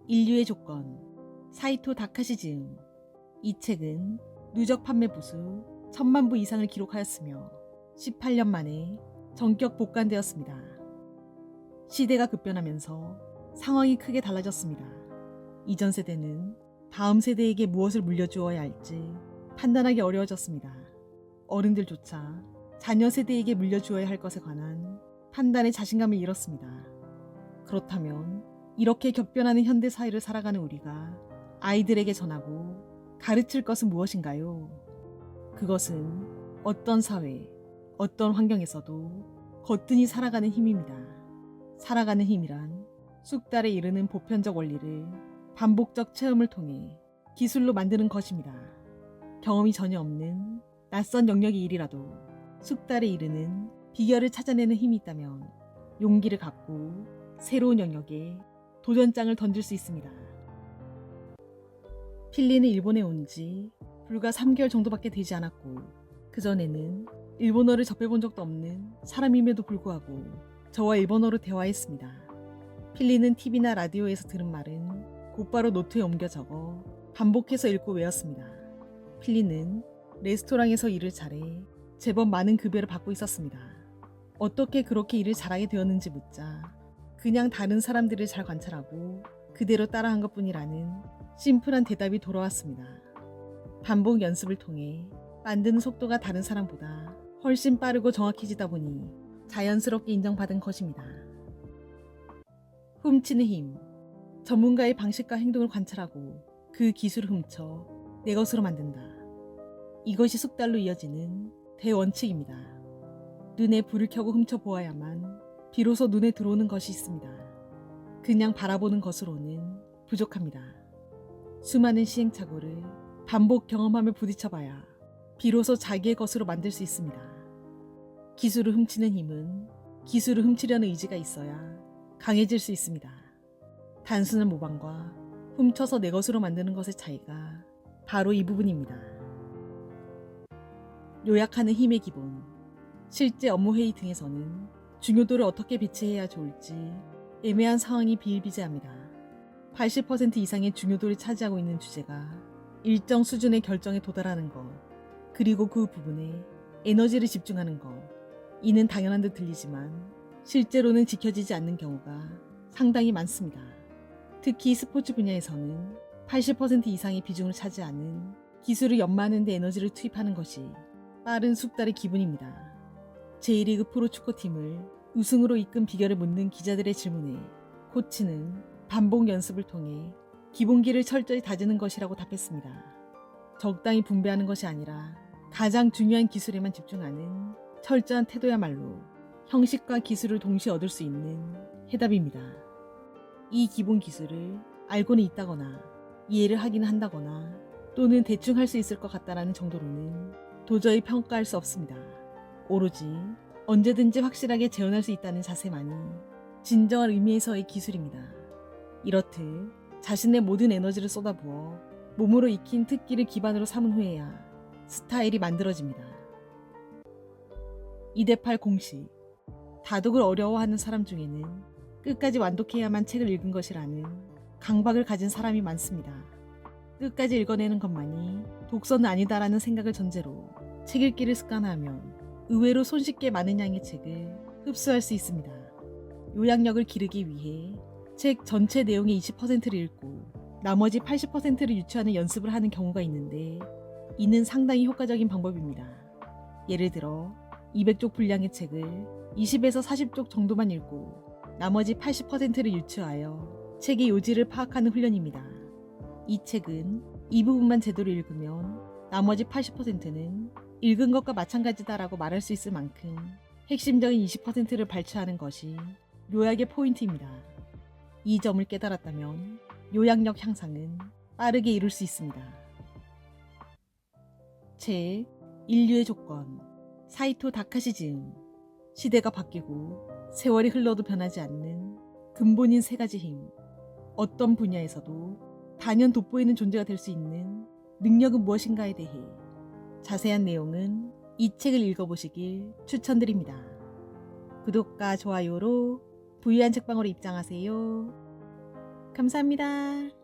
인류의 조건, 사이토 다카시 지음. 이 책은 누적 판매 부수 1000만 부 이상을 기록하였으며 18년 만에 전격 복간되었습니다. 시대가 급변하면서 상황이 크게 달라졌습니다. 이전 세대는 다음 세대에게 무엇을 물려주어야 할지 판단하기 어려워졌습니다. 어른들조차 자녀 세대에게 물려주어야 할 것에 관한 판단에 자신감을 잃었습니다. 그렇다면 이렇게 격변하는 현대 사회를 살아가는 우리가 아이들에게 전하고 가르칠 것은 무엇인가요? 그것은 어떤 사회, 어떤 환경에서도 거뜬히 살아가는 힘입니다. 살아가는 힘이란 쑥달에 이르는 보편적 원리를 반복적 체험을 통해 기술로 만드는 것입니다. 경험이 전혀 없는 낯선 영역의 일이라도 쑥달에 이르는 비결을 찾아내는 힘이 있다면 용기를 갖고 새로운 영역에 도전장을 던질 수 있습니다. 필리는 일본에 온 지 불과 3개월 정도밖에 되지 않았고 그전에는 일본어를 접해본 적도 없는 사람임에도 불구하고 저와 일본어로 대화했습니다. 필리는 TV나 라디오에서 들은 말은 곧바로 노트에 옮겨 적어 반복해서 읽고 외웠습니다. 필리는 레스토랑에서 일을 잘해 제법 많은 급여를 받고 있었습니다. 어떻게 그렇게 일을 잘하게 되었는지 묻자 그냥 다른 사람들을 잘 관찰하고 그대로 따라한 것뿐이라는 심플한 대답이 돌아왔습니다. 반복 연습을 통해 만드는 속도가 다른 사람보다 훨씬 빠르고 정확해지다 보니 자연스럽게 인정받은 것입니다. 훔치는 힘. 전문가의 방식과 행동을 관찰하고 그 기술을 훔쳐 내 것으로 만든다. 이것이 숙달로 이어지는 대원칙입니다. 눈에 불을 켜고 훔쳐보아야만 비로소 눈에 들어오는 것이 있습니다. 그냥 바라보는 것으로는 부족합니다. 수많은 시행착오를 반복 경험하며 부딪혀봐야 비로소 자기의 것으로 만들 수 있습니다. 기술을 훔치는 힘은 기술을 훔치려는 의지가 있어야 강해질 수 있습니다. 단순한 모방과 훔쳐서 내 것으로 만드는 것의 차이가 바로 이 부분입니다. 요약하는 힘의 기본. 실제 업무 회의 등에서는 중요도를 어떻게 배치해야 좋을지 애매한 상황이 비일비재합니다. 80% 이상의 중요도를 차지하고 있는 주제가 일정 수준의 결정에 도달하는 것, 그리고 그 부분에 에너지를 집중하는 것. 이는 당연한 듯 들리지만 실제로는 지켜지지 않는 경우가 상당히 많습니다. 특히 스포츠 분야에서는 80% 이상의 비중을 차지하는 기술을 연마하는 데 에너지를 투입하는 것이 빠른 숙달의 기본입니다. 제1리그 프로축구팀을 우승으로 이끈 비결을 묻는 기자들의 질문에 코치는 반복 연습을 통해 기본기를 철저히 다지는 것이라고 답했습니다. 적당히 분배하는 것이 아니라 가장 중요한 기술에만 집중하는 철저한 태도야말로 형식과 기술을 동시에 얻을 수 있는 해답입니다. 이 기본 기술을 알고는 있다거나 이해를 하기는 한다거나 또는 대충 할 수 있을 것 같다라는 정도로는 도저히 평가할 수 없습니다. 오로지 언제든지 확실하게 재현할 수 있다는 자세만이 진정한 의미에서의 기술입니다. 이렇듯 자신의 모든 에너지를 쏟아부어 몸으로 익힌 특기를 기반으로 삼은 후에야 스타일이 만들어집니다. 2대8 공식. 다독을 어려워하는 사람 중에는 끝까지 완독해야만 책을 읽은 것이라는 강박을 가진 사람이 많습니다. 끝까지 읽어내는 것만이 독서는 아니다라는 생각을 전제로 책 읽기를 습관화하면 의외로 손쉽게 많은 양의 책을 흡수할 수 있습니다. 요약력을 기르기 위해 책 전체 내용의 20%를 읽고 나머지 80%를 유추하는 연습을 하는 경우가 있는데 이는 상당히 효과적인 방법입니다. 예를 들어 200쪽 분량의 책을 20에서 40쪽 정도만 읽고 나머지 80%를 유추하여 책의 요지를 파악하는 훈련입니다. 이 책은 이 부분만 제대로 읽으면 나머지 80%는 읽은 것과 마찬가지다라고 말할 수 있을 만큼 핵심적인 20%를 발췌하는 것이 요약의 포인트입니다. 이 점을 깨달았다면 요약력 향상은 빠르게 이룰 수 있습니다. 책 인류의 조건. 사이토 다카시 지음. 시대가 바뀌고 세월이 흘러도 변하지 않는 근본인 세 가지 힘. 어떤 분야에서도 단연 돋보이는 존재가 될 수 있는 능력은 무엇인가에 대해 자세한 내용은 이 책을 읽어보시길 추천드립니다. 구독과 좋아요로 부유한 책방으로 입장하세요. 감사합니다.